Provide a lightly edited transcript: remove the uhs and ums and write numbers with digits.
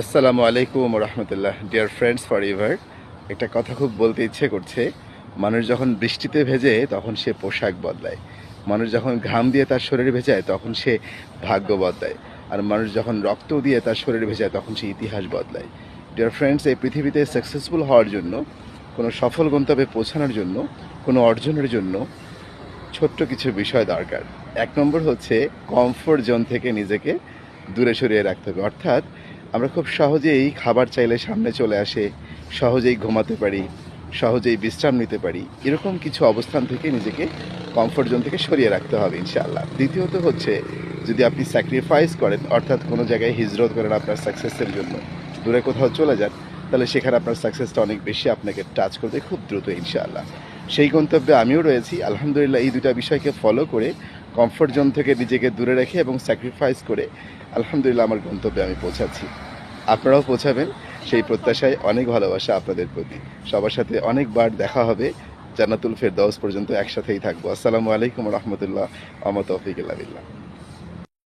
আসসালামু আলাইকুম রহমতুল্লাহ। Dear friends for ever, একটা কথা খুব বলতে ইচ্ছে করছে। মানুষ যখন বৃষ্টিতে ভেজে তখন সে পোশাক বদলায়, মানুষ যখন ঘাম দিয়ে তার শরীর ভেজায় তখন সে ভাগ্য বদলায়, আর মানুষ যখন রক্ত দিয়ে তার শরীর ভেজায় তখন সে ইতিহাস বদলায়। ডিয়ার ফ্রেন্ডস, এই পৃথিবীতে সাকসেসফুল হওয়ার জন্য, কোনো সফল গন্তব্যে পৌঁছানোর জন্য, কোনো অর্জনের জন্য ছোট্ট কিছু বিষয় দরকার। এক নম্বর হচ্ছে কমফোর্ট জোন থেকে নিজেকে দূরে সরিয়ে রাখতে হবে। অর্থাৎ আমরা খুব সহজেই খাবার চাইলে সামনে চলে আসে, সহজেই ঘুমাতে পারি, সহজেই বিশ্রাম নিতে পারি, এরকম কিছু অবস্থান থেকে নিজেকে কমফোর্ট জোন থেকে সরিয়ে রাখতে হবে ইনশাআল্লাহ। দ্বিতীয়ত হচ্ছে, যদি আপনি স্যাক্রিফাইস করেন, অর্থাৎ কোনো জায়গায় হিজরত করেন আপনার সাকসেসের জন্য, দূরে কোথাও চলে যান, তাহলে সেখানে আপনার সাকসেসটা অনেক বেশি আপনাকে টাচ করবে খুব দ্রুত ইনশাআল্লাহ। সেই গন্তব্যে আমিও রয়েছি আলহামদুলিল্লাহ। এই দুটা বিষয়কে ফলো করে, কমফোর্ট জোন থেকে নিজেকে দূরে রেখে এবং স্যাক্রিফাইস করে আলহামদুলিল্লাহ আমার গন্তব্যে আমি পৌঁছাচ্ছি। আপনারাও পৌঁছাবেন সেই প্রত্যাশায়। অনেক ভালোবাসা আপনাদের প্রতি। সবার সাথে অনেকবার দেখা হবে। জান্নাতুল ফেরদাউস পর্যন্ত একসাথেই থাকবো। আসসালামু আলাইকুম রহমতুল্লাহ। আমা তৌফিক ইল্লা বিল্লাহ।